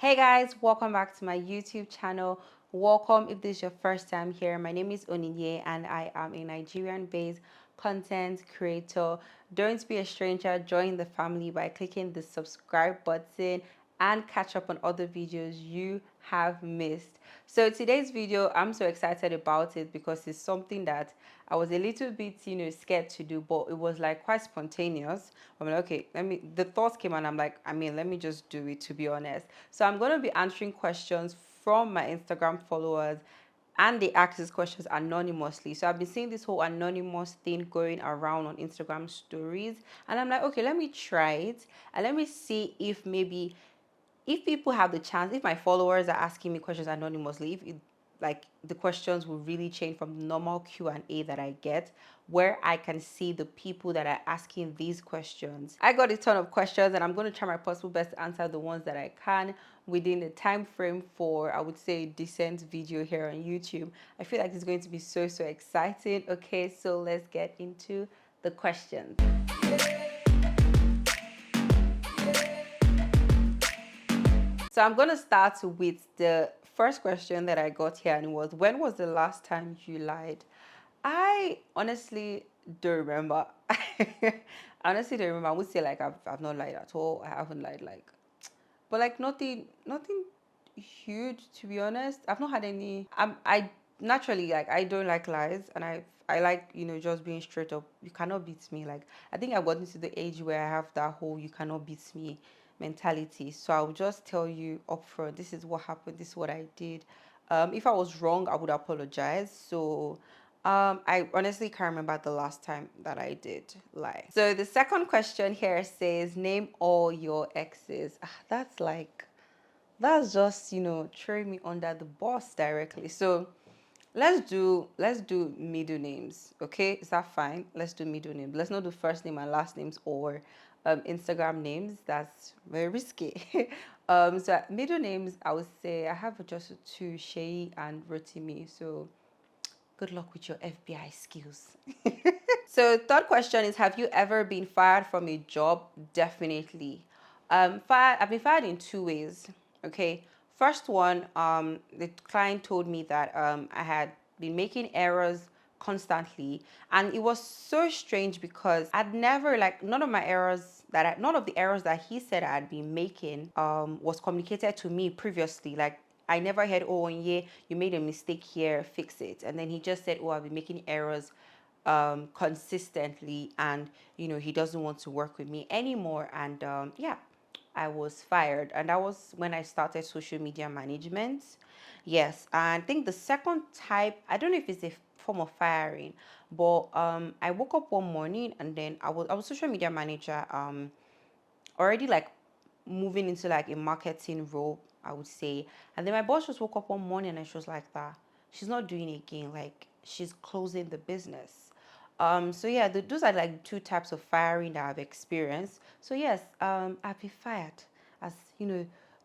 Hey guys, welcome back to my YouTube channel. Welcome if this is your first time here. My name is Onyinye and I am a Nigerian-based content creator. Don't be a stranger, join the family by clicking the subscribe button and catch up on other videos you have missed. So today's video, I'm so excited about it because it's something that I was a little bit, scared to do, but it was like quite spontaneous. I'm like, okay, the thoughts came and I'm like, let me just do it, to be honest. So I'm going to be answering questions from my Instagram followers, and they ask these questions anonymously. So I've been seeing this whole anonymous thing going around on Instagram stories, and I'm like, okay, let me try it and let me see if maybe if people have the chance, if my followers are asking me questions anonymously, if it, like the questions will really change from the normal Q&A that I get, where I can see the people that are asking these questions. I got a ton of questions and I'm going to try my possible best to answer the ones that I can within the time frame for, I would say, a decent video here on YouTube. I feel like it's going to be so exciting. Okay, so let's get into the questions. So I'm going to start with the first question that I got here, and it was, when was the last time you lied? I honestly don't remember. I honestly don't remember. I would say like I've not lied at all. I haven't lied but like nothing huge, to be honest. I've not had any. I naturally, like, I don't like lies, and I like, just being straight up. You cannot beat me. Like, I think I got into the age where I have that whole "you cannot beat me" mentality. So I'll just tell you upfront, this is what happened, this is what I did. If I was wrong, I would apologize. So I honestly can't remember the last time that I did lie. So the second question here says, name all your exes. That's just, throwing me under the bus directly. So let's do middle names. Okay, is that fine? Let's do middle names. Let's not do first name and last names, or Instagram names. That's very risky. So middle names, I would say I have just two, Shay and Rotimi. So good luck with your FBI skills. So third question is, have you ever been fired from a job? Definitely. I've been fired in two ways. Okay. First one, the client told me that I had been making errors constantly, and it was so strange because I'd never, like, none of the errors that he said I had been making was communicated to me previously. Like, I never heard, oh, yeah, you made a mistake here, fix it. And then he just said, oh, I've been making errors consistently, and he doesn't want to work with me anymore. And yeah, I was fired, and that was when I started social media management. Yes, and I think the second type, I don't know if it's a form of firing, but I woke up one morning, and then I was social media manager, already like moving into like a marketing role, I would say. And then my boss just woke up one morning and she was like, that she's not doing it again, like she's closing the business. So yeah, those are like two types of firing that I've experienced. So yes, I've been fired. As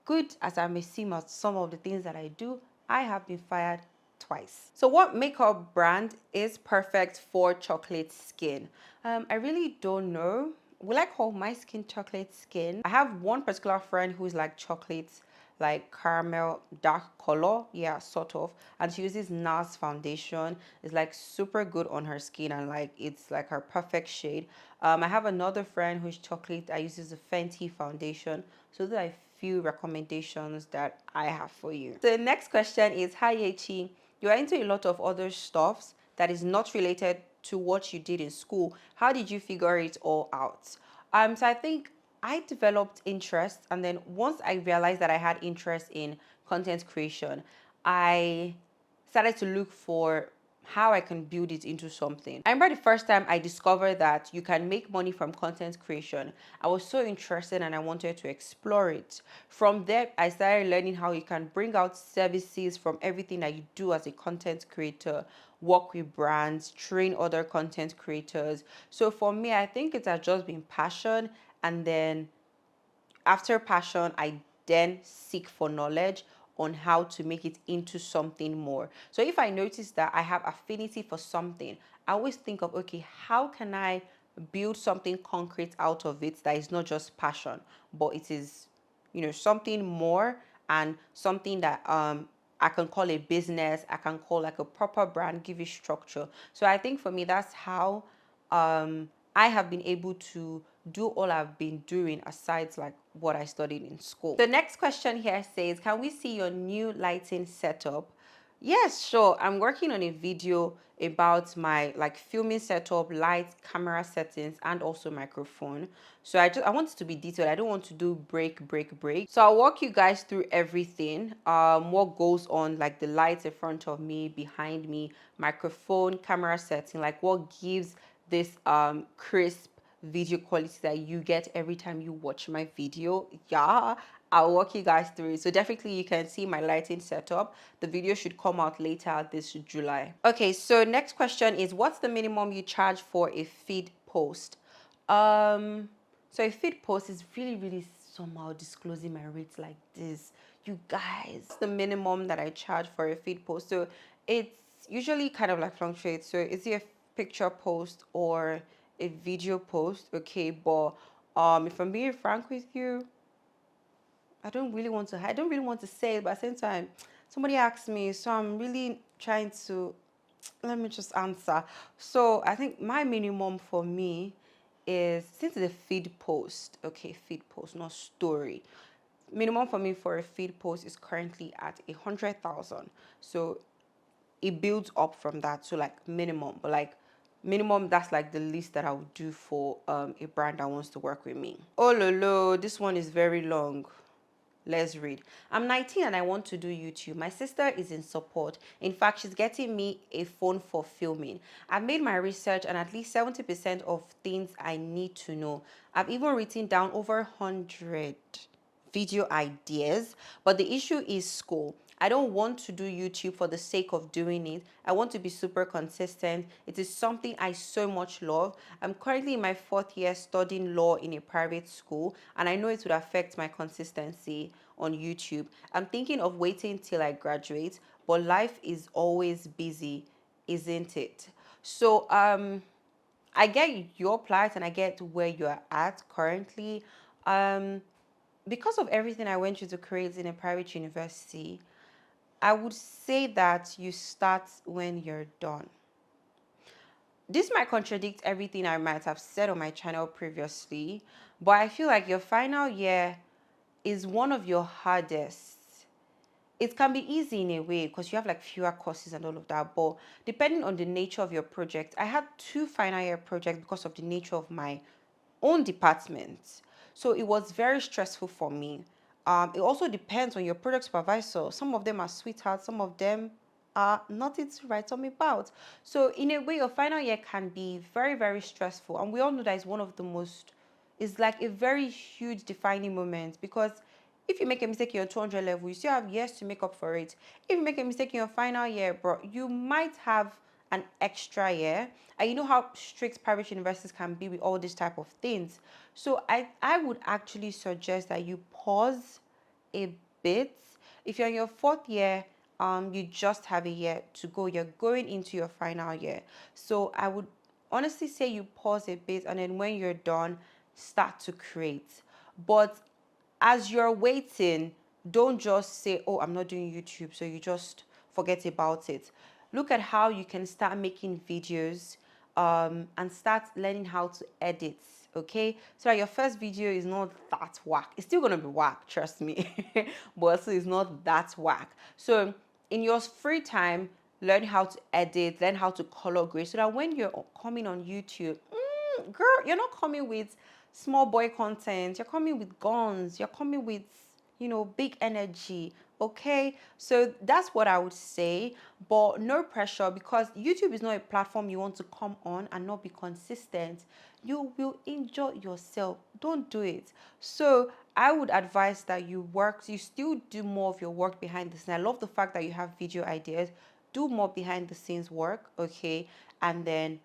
good as I may seem at some of the things that I do, I have been fired twice. So what makeup brand is perfect for chocolate skin? I really don't know. Will I call my skin chocolate skin? I have one particular friend who's like chocolate, like caramel dark color, yeah, sort of, and she uses NARS foundation. It's like super good on her skin, and like it's like her perfect shade. I have another friend who's chocolate. I uses a Fenty foundation. So those are a few recommendations that I have for you. So the next question is, hi Yechi, you are into a lot of other stuffs that is not related to what you did in school. How did you figure it all out? So I think I developed interest, and then once I realized that I had interest in content creation, I started to look for how I can build it into something. I remember the first time I discovered that you can make money from content creation. I was so interested and I wanted to explore it. From there, I started learning how you can bring out services from everything that you do as a content creator, work with brands, train other content creators. So for me, I think it has just been passion, and then after passion, I then seek for knowledge on how to make it into something more. So if I notice that I have affinity for something, I always think of, okay, how can I build something concrete out of it that is not just passion, but it is, something more, and something that I can call a business, I can call like a proper brand, give it structure. So I think for me, that's how I have been able to do all I've been doing aside like what I studied in school. The next question here says, can we see your new lighting setup? Yes, sure. I'm working on a video about my like filming setup, lights, camera settings, and also microphone. So I want it to be detailed. I don't want to do break. So I'll walk you guys through everything. What goes on, like the lights in front of me, behind me, microphone, camera setting, like what gives this crisp video quality that you get every time you watch my video. Yeah, I'll walk you guys through it. So definitely you can see my lighting setup. The video should come out later this July. Okay, so next question is, what's the minimum you charge for a feed post? So a feed post is really somehow disclosing my rates like this. You guys, the minimum that I charge for a feed post. So it's usually kind of like fluctuates. So is it a picture post or a video post? Okay, but if I'm being frank with you, I don't really want to say it, but at the same time, somebody asked me, so I'm really trying to let me just answer. So I think my minimum for me is, since it's a feed post, okay, feed post, not story. Minimum for me for a feed post is currently at 100,000. So it builds up from that. So like minimum, but like minimum, that's like the least that I would do for a brand that wants to work with me. Oh lolo, this one is very long. Let's read. I'm 19 and I want to do YouTube. My sister is in support. In fact, she's getting me a phone for filming. I've made my research and at least 70% of things I need to know. I've even written down over 100 video ideas, but the issue is school. I don't want to do YouTube for the sake of doing it. I want to be super consistent. It is something I so much love. I'm currently in my 4th year studying law in a private school, and I know it would affect my consistency on YouTube. I'm thinking of waiting till I graduate, but life is always busy, isn't it? So I get your plight and I get where you're at currently. Because of everything I went through to create in a private university, I would say that you start when you're done. This might contradict everything I might have said on my channel previously, but I feel like your final year is one of your hardest. It can be easy in a way because you have like fewer courses and all of that, but depending on the nature of your project, I had 2 final year projects because of the nature of my own department. So it was very stressful for me. It also depends on your project supervisor. Some of them are sweethearts, some of them are nothing to write home about. So in a way, your final year can be very stressful. And we all know that it's one of the most, it's like a very huge defining moment, because if you make a mistake in your 200 level, you still have years to make up for it. If you make a mistake in your final year, bro, you might have an extra year. And you know how strict private universities can be with all these type of things. So I would actually suggest that you pause a bit. If you're in your 4th year, you just have a year to go. You're going into your final year. So I would honestly say you pause a bit, and then when you're done, start to create. But as you're waiting, don't just say, oh, I'm not doing YouTube, so you just forget about it. Look at how you can start making videos and start learning how to edit, okay? So that your first video is not that whack. It's still gonna be whack, trust me, but also it's not that whack. So in your free time, learn how to edit, learn how to color grade, so that when you're coming on YouTube, girl, you're not coming with small boy content. You're coming with guns. You're coming with, big energy. Okay. So that's what I would say. But no pressure, because YouTube is not a platform you want to come on and not be consistent. You will enjoy yourself. Don't do it. So I would advise that you still do more of your work behind the scenes. I love the fact that you have video ideas. Do more behind the scenes work, okay? And then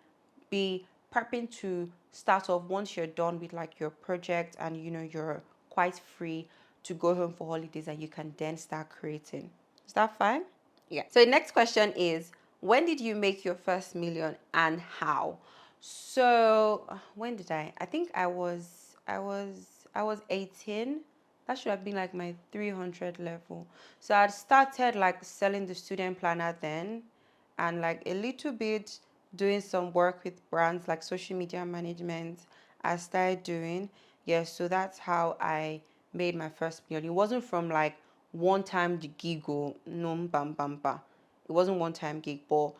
be prepping to start off once you're done with like your project, and you're quite free to go home for holidays, and you can then start creating. Is that fine? Yeah. So the next question is, when did you make your first million and how? So when did I think I was 18. That should have been like my 300 level. So I'd started like selling the student planner then, and like a little bit doing some work with brands like social media management. I started doing. Yes, so that's how I made my first million. It wasn't from like one time the gig or no bam bam bam. It wasn't one time gig, but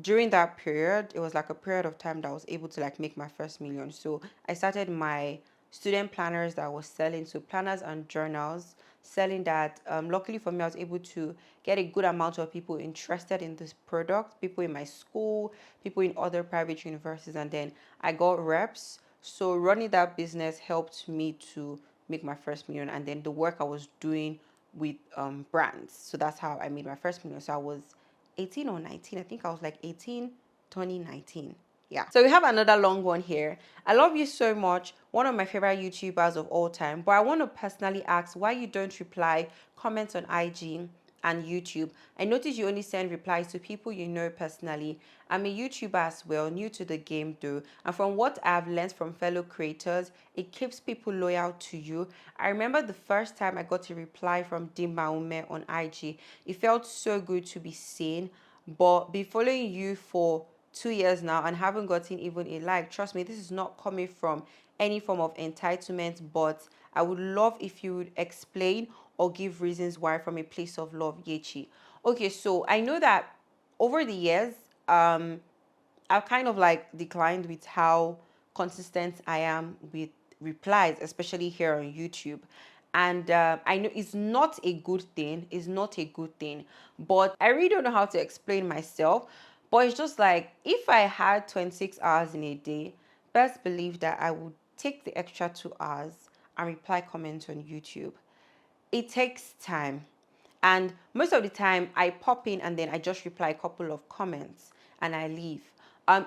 during that period, it was like a period of time that I was able to like make my first million. So I started my student planners that I was selling, so planners and journals, selling that. Luckily for me, I was able to get a good amount of people interested in this product, people in my school, people in other private universities, and then I got reps. So running that business helped me to make my first million, and then the work I was doing with brands. So that's how I made my first million. So I was 18 or 19. I think I was like 18, 2019. Yeah. So we have another long one here. I love you so much. One of my favorite YouTubers of all time. But I want to personally ask why you don't reply comments on IG and YouTube. I notice you only send replies to people you know personally. I'm a YouTuber as well, new to the game though. And from what I've learned from fellow creators, it keeps people loyal to you. I remember the first time I got a reply from Dimba Ume on IG. It felt so good to be seen. But be following you for 2 years now and haven't gotten even a like. Trust me, this is not coming from any form of entitlement, but I would love if you would explain or give reasons why from a place of love, Yechi. Okay, so I know that over the years, I've kind of like declined with how consistent I am with replies, especially here on YouTube. And I know it's not a good thing. It's not a good thing. But I really don't know how to explain myself. But it's just like if I had 26 hours in a day, best believe that I would take the extra 2 hours and reply comments on YouTube. It takes time. And most of the time, I pop in and then I just reply a couple of comments and I leave.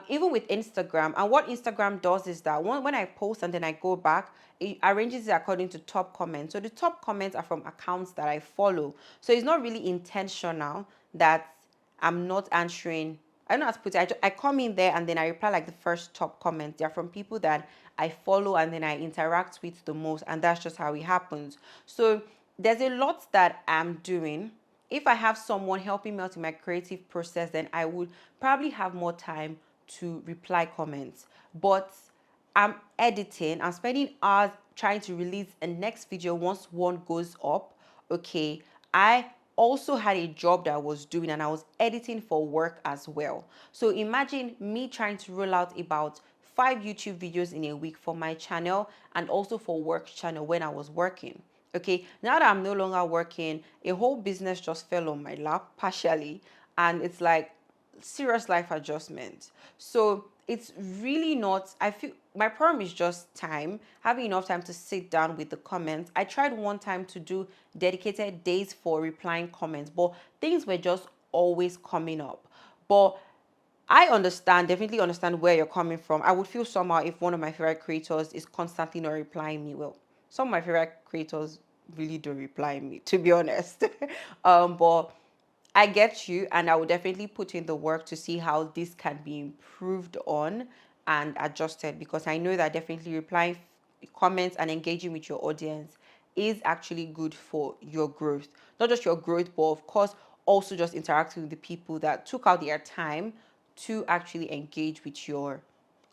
Even with Instagram, and what Instagram does is that when I post and then I go back, it arranges it according to top comments. So the top comments are from accounts that I follow. So it's not really intentional that I'm not answering. I don't know how to put it. I come in there and then I reply like the first top comment. They're from people that I follow and then I interact with the most, and that's just how it happens. So there's a lot that I'm doing. If I have someone helping me out in my creative process, then I would probably have more time to reply comments. But I'm editing, I'm spending hours trying to release a next video once one goes up. Okay, I also had a job that I was doing and I was editing for work as well. So imagine me trying to roll out about 5 YouTube videos in a week for my channel and also for work channel when I was working. Okay, now that I'm no longer working, a whole business just fell on my lap partially, and it's like serious life adjustment. So it's really not, I feel my problem is just time, having enough time to sit down with the comments. I tried one time to do dedicated days for replying comments, but things were just always coming up. But I understand, definitely understand where you're coming from. I would feel somehow if one of my favorite creators is constantly not replying me. Well, some of my favorite creators really don't reply me, to be honest. But I get you, and I will definitely put in the work to see how this can be improved on and adjusted, because I know that definitely replying comments and engaging with your audience is actually good for your growth. Not just your growth, but of course, also just interacting with the people that took out their time to actually engage with your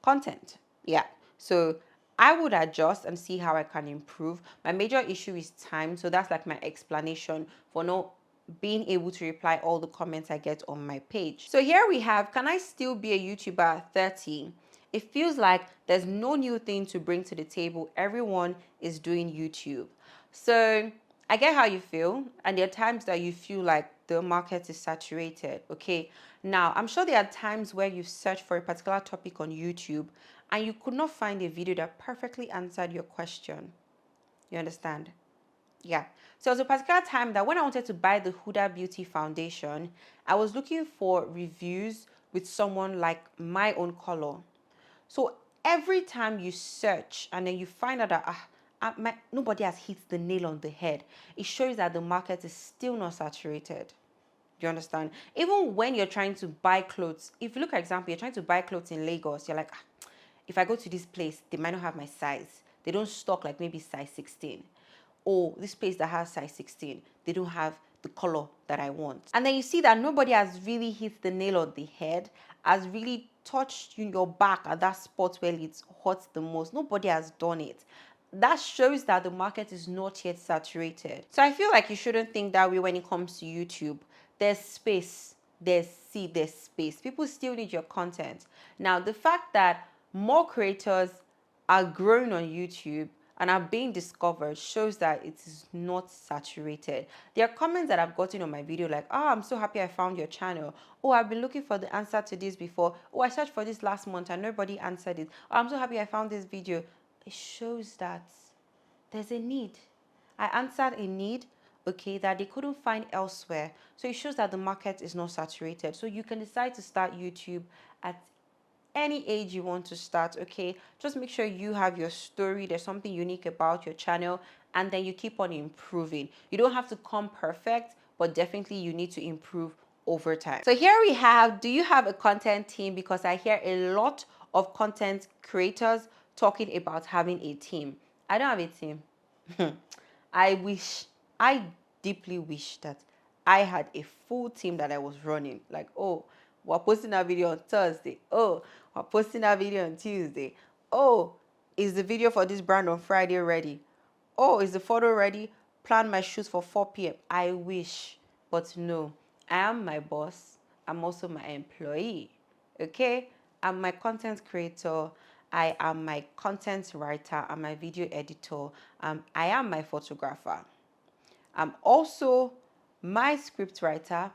content. Yeah. So I would adjust and see how I can improve. My major issue is time. So that's like my explanation for not being able to reply all the comments I get on my page. So here we have, can I still be a YouTuber at 30? It feels like there's no new thing to bring to the table. Everyone is doing YouTube. So I get how you feel, and there are times that you feel like the market is saturated. Okay. Now, I'm sure there are times where you've searched for a particular topic on YouTube and you could not find a video that perfectly answered your question. You understand? Yeah. So it was a particular time that when I wanted to buy the Huda Beauty foundation, I was looking for reviews with someone like my own color. So every time you search and then you find out that nobody has hit the nail on the head, it shows that the market is still not saturated. Do you understand? Even when you're trying to buy clothes, if you look at example, you're trying to buy clothes in Lagos, you're like, if I go to this place, they might not have my size. They don't stock like maybe size 16. oh, this place that has size 16, they don't have the color that I want. And then you see that nobody has really hit the nail on the head, has really touched your back at that spot where it hurts the most. Nobody has done it. That shows that the market is not yet saturated. So I feel like you shouldn't think that way when it comes to YouTube. There's space. There's space. People still need your content. Now, the fact that more creators are growing on YouTube and are being discovered shows that it is not saturated. There are comments that I've gotten on my video like, oh, I'm so happy I found your channel. Oh, I've been looking for the answer to this before. Oh, I searched for this last month and nobody answered it. Oh, I'm so happy I found this video. It shows that there's a need. I answered a need, okay, that they couldn't find elsewhere. So it shows that the market is not saturated. So you can decide to start YouTube at any age you want to start, okay? Just make sure you have your story, there's something unique about your channel, and then you keep on improving. You don't have to come perfect, but definitely you need to improve over time. So here we have, do you have a content team? Because I hear a lot of content creators talking about having a team. I don't have a team. I deeply wish that I had a full team that I was running. Like, oh, we're posting a video on Thursday. Oh, we're posting a video on Tuesday. Oh, is the video for this brand on Friday ready? Oh, is the photo ready? Plan my shoots for 4 p.m. I wish, but no. I am my boss. I'm also my employee. Okay? I'm my content creator. I am my content writer. I'm my video editor. I am my photographer. I'm also my script writer.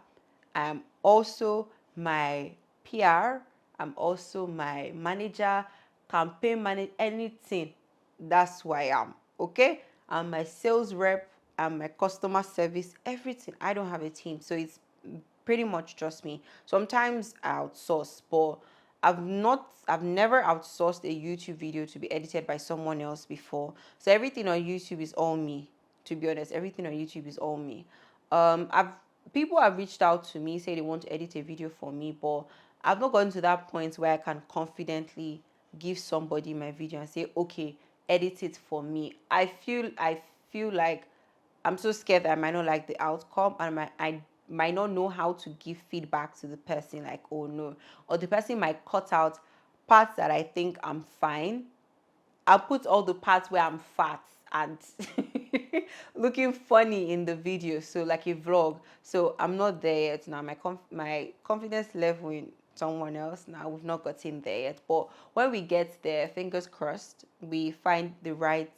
I'm also my PR. I'm also my manager, campaign manager, anything. That's who I am. Okay? I'm my sales rep. I'm my customer service, everything. I don't have a team. So it's pretty much just me. Sometimes I outsource, but I've never outsourced a YouTube video to be edited by someone else before. So everything on YouTube is all me. To be honest, everything on YouTube is all me. I've People have reached out to me, say they want to edit a video for me, but I've not gotten to that point where I can confidently give somebody my video and say, okay, edit it for me. I feel like I'm so scared that I might not like the outcome, and I might not know how to give feedback to the person, like, oh no, or the person might cut out parts that I think I'm fine. I'll put all the parts where I'm fat and looking funny in the video, so like a vlog. So I'm not there yet now. My confidence level in someone else now, we've not gotten there yet. But when we get there, fingers crossed, we find the right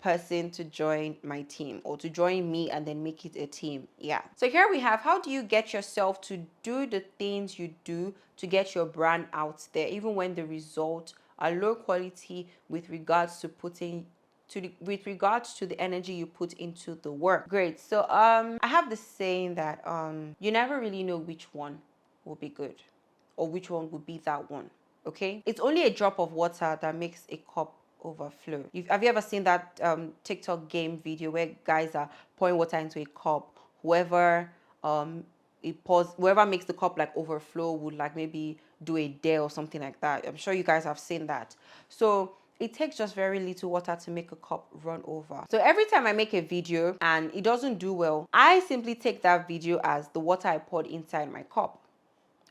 person to join my team or to join me and then make it a team. Yeah. So here we have, how do you get yourself to do the things you do to get your brand out there, even when the results are low quality with regards to with regards to the energy you put into the work. Great. So I have this saying that you never really know which one will be good or which one would be that one. Okay? It's only a drop of water that makes a cup overflow. Have you ever seen that TikTok game video where guys are pouring water into a cup? Whoever whoever makes the cup like overflow would like maybe do a dare or something like that. I'm sure you guys have seen that. So it takes just very little water to make a cup run over. So every time I make a video and it doesn't do well, I simply take that video as the water I poured inside my cup.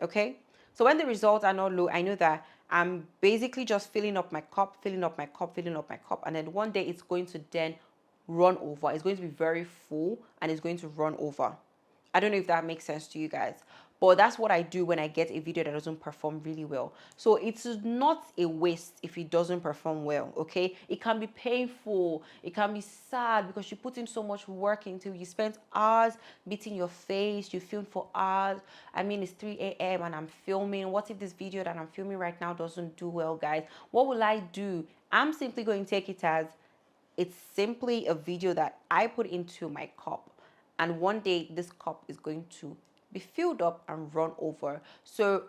Okay? So when the results are not low, I know that I'm basically just filling up my cup, filling up my cup, filling up my cup. And then one day it's going to then run over. It's going to be very full and it's going to run over. I don't know if that makes sense to you guys, but that's what I do when I get a video that doesn't perform really well. So it's not a waste if it doesn't perform well, okay? It can be painful, it can be sad because you put in so much work into it. You spent hours beating your face, you filmed for hours. I mean, it's 3 a.m. and I'm filming. What if this video that I'm filming right now doesn't do well, guys? What will I do? I'm simply going to take it as it's simply a video that I put into my cup. And one day this cup is going to be filled up and run over. So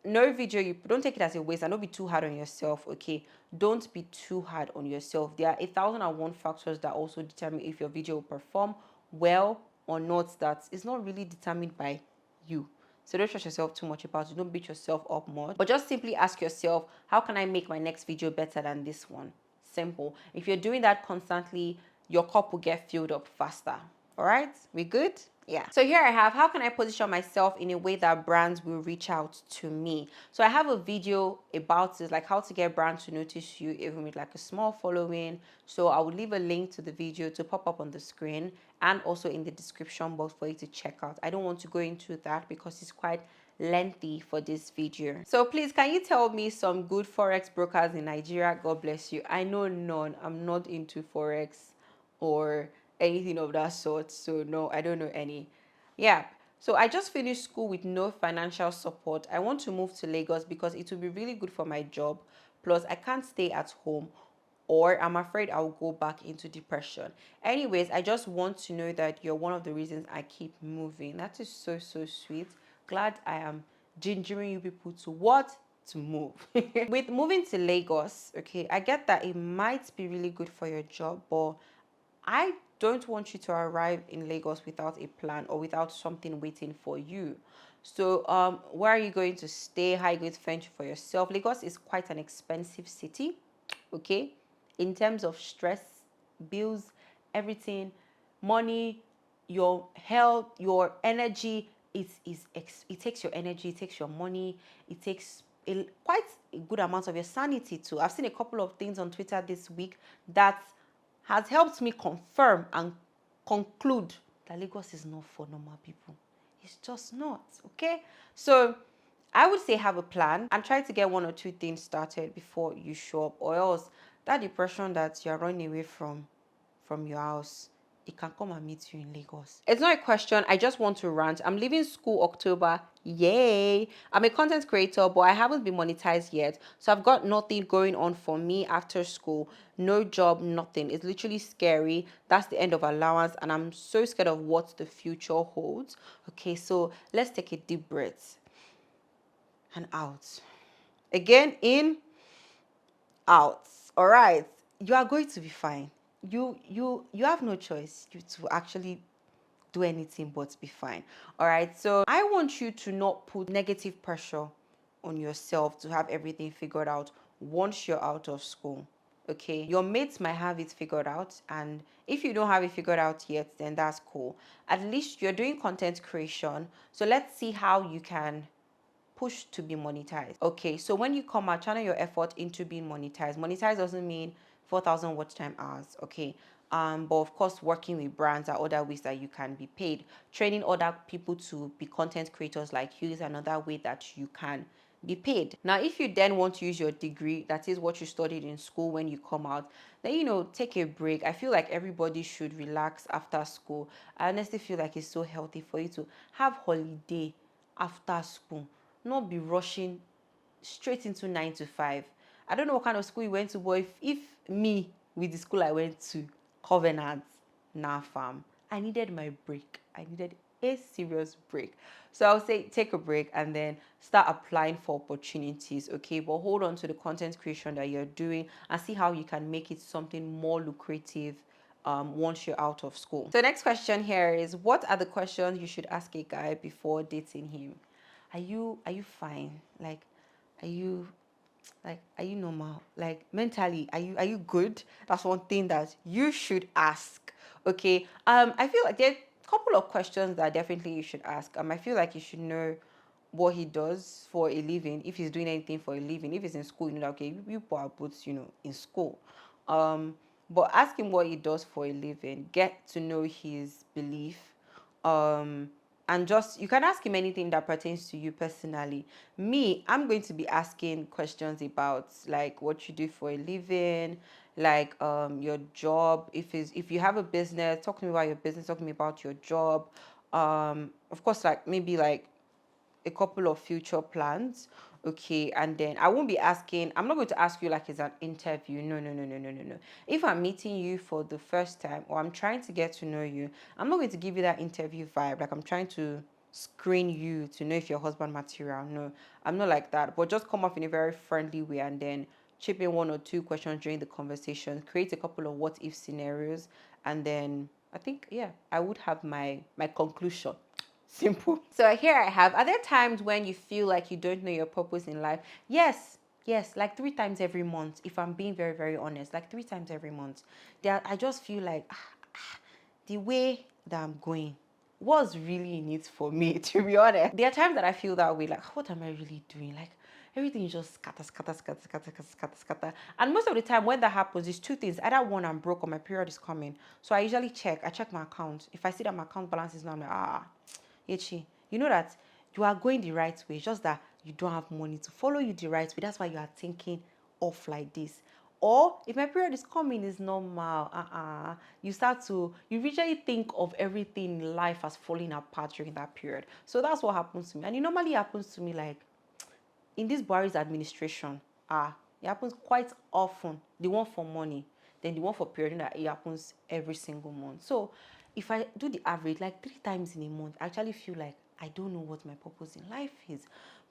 no video, you don't take it as a waste and don't be too hard on yourself. Okay, don't be too hard on yourself. There are 1,001 factors that also determine if your video will perform well or not. That is not really determined by you. So don't stress yourself too much about it. Don't beat yourself up much, but just simply ask yourself, how can I make my next video better than this one? Simple. If you're doing that constantly, your cup will get filled up faster. All right, we good? Yeah. So here I have, how can I position myself in a way that brands will reach out to me? So I have a video about this, like how to get brands to notice you even with like a small following. So I will leave a link to the video to pop up on the screen and also in the description box for you to check out. I don't want to go into that because it's quite lengthy for this video. So please, can you tell me some good Forex brokers in Nigeria? God bless you. I know none. I'm not into Forex or anything of that sort. So no, I don't know any. Yeah. So I just finished school with no financial support. I want to move to Lagos because it will be really good for my job. Plus, I can't stay at home or I'm afraid I'll go back into depression. Anyways, I just want to know that you're one of the reasons I keep moving. That is so, so sweet. Glad I am gingering you people to what? To move. With moving to Lagos, okay, I get that it might be really good for your job, but I don't want you to arrive in Lagos without a plan or without something waiting for you. So, where are you going to stay? How are you going to fend for yourself? Lagos is quite an expensive city, okay? In terms of stress, bills, everything, money, your health, your energy, it takes your energy, it takes your money, it takes quite a good amount of your sanity too. I've seen a couple of things on Twitter this week that has helped me confirm and conclude that Lagos is not for normal people. It's just not, okay? So I would say have a plan and try to get one or two things started before you show up, or else that depression that you're running away from your house, it can come and meet you in Lagos. It's not a question. I just want to rant. I'm leaving school October. Yay. I'm a content creator, but I haven't been monetized yet. So I've got nothing going on for me after school. No job, nothing. It's literally scary. That's the end of allowance. And I'm so scared of what the future holds. Okay, so let's take a deep breath. And out. Again, in, out. All right. You are going to be fine. You have no choice to actually do anything but be fine. All right. So I want you to not put negative pressure on yourself to have everything figured out once you're out of school. Okay. Your mates might have it figured out, and if you don't have it figured out yet, then that's cool. At least you're doing content creation. So let's see how you can push to be monetized. Okay, so when you come out, channel your effort into being monetized. Monetized doesn't mean 4,000 watch time hours, okay? But of course, working with brands are other ways that you can be paid. Training other people to be content creators like you is another way that you can be paid. Now, if you then want to use your degree, that is what you studied in school when you come out, then take a break. I feel like everybody should relax after school. I honestly feel like it's so healthy for you to have holiday after school, not be rushing straight into 9 to 5. I don't know what kind of school you went to, but if me with the school I went to, Covenant, nah fam, I needed my break. I needed a serious break. So I'll say take a break and then start applying for opportunities, okay? But hold on to the content creation that you're doing and see how you can make it something more lucrative once you're out of school. So next question here is, what are the questions you should ask a guy before dating him? Are you fine? Are you normal? Like mentally, are you good? That's one thing that you should ask. Okay. I feel like there are a couple of questions that definitely you should ask. I feel like you should know what he does for a living, if he's doing anything for a living. If he's in school, you know, okay, you are both, in school. But ask him what he does for a living. Get to know his belief. And just, you can ask him anything that pertains to you personally. Me, I'm going to be asking questions about like what you do for a living, like your job. If you have a business, talk to me about your business, talk to me about your job. Of course, like maybe like a couple of future plans. Okay, and then I'm not going to ask you like it's an interview. No, no, no, no, no, no, no. If I'm meeting you for the first time or I'm trying to get to know you, I'm not going to give you that interview vibe. Like I'm trying to screen you to know if you're husband material. No, I'm not like that. But just come off in a very friendly way and then chip in one or two questions during the conversation, create a couple of what if scenarios, and then I think, yeah, I would have my conclusion. Simple. So here I have, are there times when you feel like you don't know your purpose in life? Yes, Yes, like 3 times every month, if I'm being very, very honest, like 3 times every month. I just feel like the way that I'm going was really in it for me, to be honest. There are times that I feel that way, like, what am I really doing? Like, everything is just scatter, scatter, scatter, scatter, scatter, scatter, scatter. And most of the time, when that happens, it's two things. Either one, I'm broke or my period is coming. So I usually I check my account. If I see that my account balance is not, I'm like, Ichi, you know that you are going the right way, just that you don't have money to follow you the right way. That's why you are thinking off like this. Or if my period is coming, is normal. You usually think of everything in life as falling apart during that period. So that's what happens to me. And it normally happens to me like in this Buhari's administration. It happens quite often. The one for money, then the one for period, that it happens every single month. So if I do the average, like 3 times in a month, I actually feel like I don't know what my purpose in life is.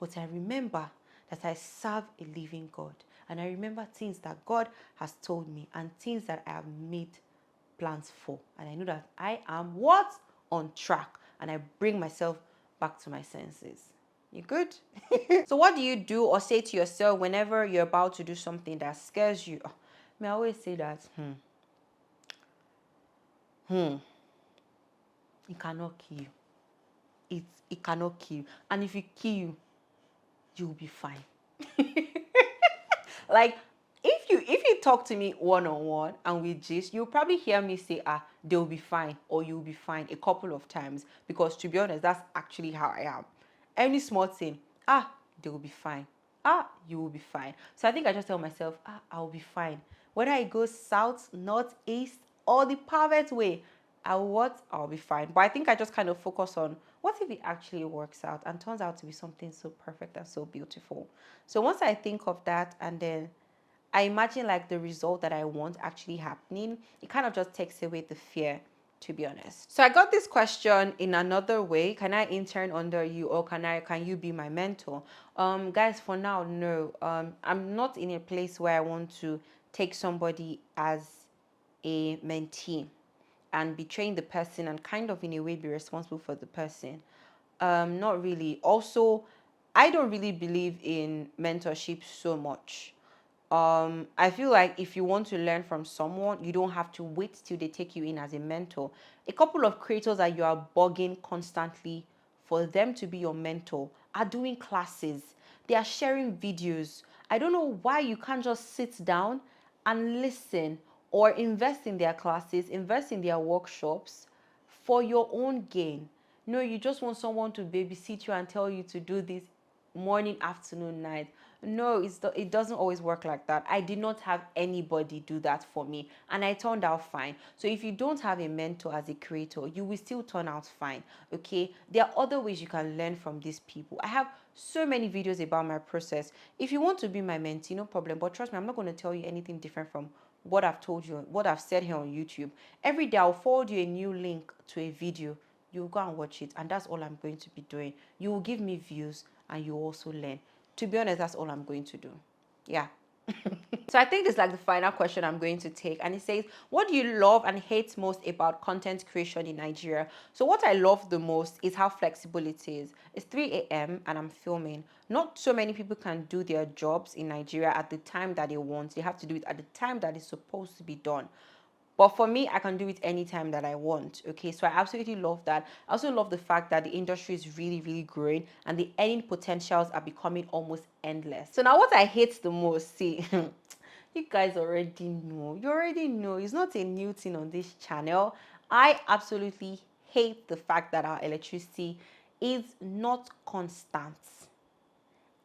But I remember that I serve a living God. And I remember things that God has told me and things that I have made plans for. And I know that I am what? On track. And I bring myself back to my senses. You good? So what do you do or say to yourself whenever you're about to do something that scares you? I always say that, it cannot kill you. It cannot kill you. And if it kill you, you'll be fine. Like, if you talk to me one-on-one and we gist, you'll probably hear me say, they'll be fine, or you'll be fine a couple of times. Because to be honest, that's actually how I am. Any small thing, they will be fine. You will be fine. So I think I just tell myself, I'll be fine. Whether I go south, north, east, or the perfect way, I'll be fine. But I think I just kind of focus on what if it actually works out and turns out to be something so perfect and so beautiful. So once I think of that and then I imagine like the result that I want actually happening, it kind of just takes away the fear, to be honest. So I got this question in another way. Can I intern under you, or can you be my mentor? Guys, for now, no. I'm not in a place where I want to take somebody as a mentee and betraying the person and kind of in a way be responsible for the person. Not really. Also, I don't really believe in mentorship so much. I feel like if you want to learn from someone, you don't have to wait till they take you in as a mentor. A couple of creators that you are bugging constantly for them to be your mentor are doing classes. They are sharing videos. I don't know why you can't just sit down and listen or invest in their classes, invest in their workshops for your own gain. No, you just want someone to babysit you and tell you to do this morning, afternoon, night. No, it doesn't always work like that. I did not have anybody do that for me, and I turned out fine. So if you don't have a mentor as a creator, you will still turn out fine. Okay, there are other ways you can learn from these people. I have so many videos about my process. If you want to be my mentee, no problem. But trust me, I'm not going to tell you anything different from what I've told you, what I've said here on YouTube. Every day I'll forward you a new link to a video. You'll go and watch it, and that's all I'm going to be doing. You will give me views and you also learn. To be honest, that's all I'm going to do. Yeah. So I think this is like the final question I'm going to take, and it says, what do you love and hate most about content creation in Nigeria? So what I love the most is how flexible it is. It's 3 a.m. and I'm filming. Not so many people can do their jobs in Nigeria at the time that they want. They have to do it at the time that it's supposed to be done. But for me, I can do it anytime that I want. Okay, so I absolutely love that. I also love the fact that the industry is really, really growing and the earning potentials are becoming almost endless. So now what I hate the most, see, you guys already know. You already know. It's not a new thing on this channel. I absolutely hate the fact that our electricity is not constant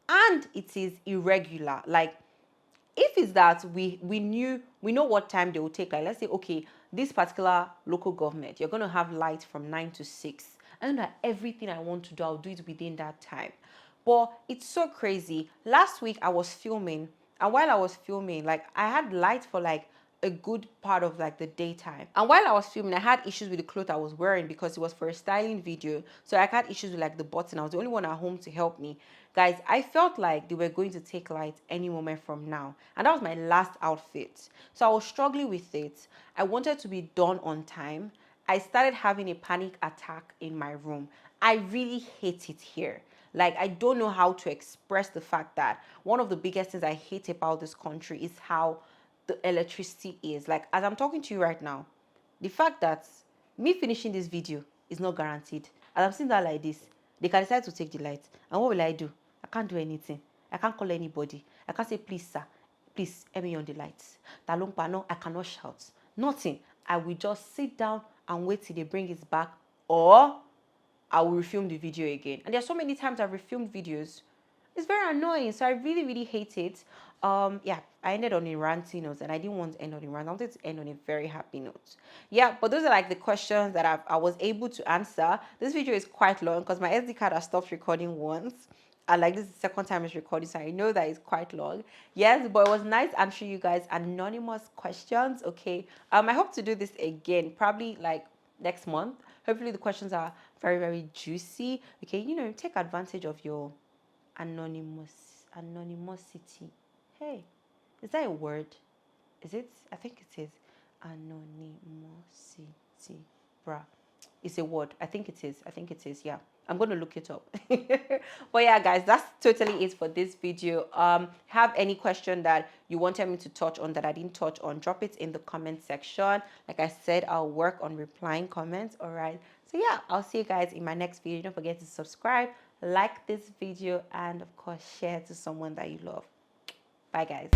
and it is irregular. Like, if it's that we know what time they will take, like let's say, okay, this particular local government, you're going to have light from 9 to 6. I know that everything I want to do, I'll do it within that time. But it's so crazy. Last week I was filming, and while I was filming, like I had light for like a good part of like the daytime. And while I was filming, I had issues with the clothes I was wearing because it was for a styling video. So I had issues with like the button. I was the only one at home to help me. Guys, I felt like they were going to take light any moment from now. And that was my last outfit. So I was struggling with it. I wanted to be done on time. I started having a panic attack in my room. I really hate it here. Like, I don't know how to express the fact that one of the biggest things I hate about this country is how the electricity is. Like, as I'm talking to you right now, the fact that me finishing this video is not guaranteed. As I'm seeing that like this, they can decide to take the light. And what will I do? I can't do anything. I can't call anybody. I can't say, please, sir, please, help me on the lights. Talong pano, I cannot shout. Nothing. I will just sit down and wait till they bring it back, or I will refilm the video again. And there are so many times I've refilmed videos. It's very annoying. So I really, really hate it. Yeah, I ended on a ranty note, and I didn't want to end on a rant. I wanted to end on a very happy note. Yeah, but those are like the questions that I was able to answer. This video is quite long because my SD card has stopped recording once. And like this is the second time it's recording, so I know that it's quite long. Yes, but it was nice answering you guys anonymous questions. Okay. I hope to do this again, probably like next month. Hopefully the questions are very, very juicy. Okay, take advantage of your anonymosity. Hey, is that a word? Is it? I think it is. Anonymosity. Bruh. It's a word. I think it is. Yeah. I'm going to look it up. But yeah, guys, that's totally it for this video. Have any question that you wanted me to touch on that I didn't touch on, drop it in the comment section. Like I said, I'll work on replying comments. All right. So yeah, I'll see you guys in my next video. Don't forget to subscribe, like this video, and of course, share to someone that you love. Bye, guys.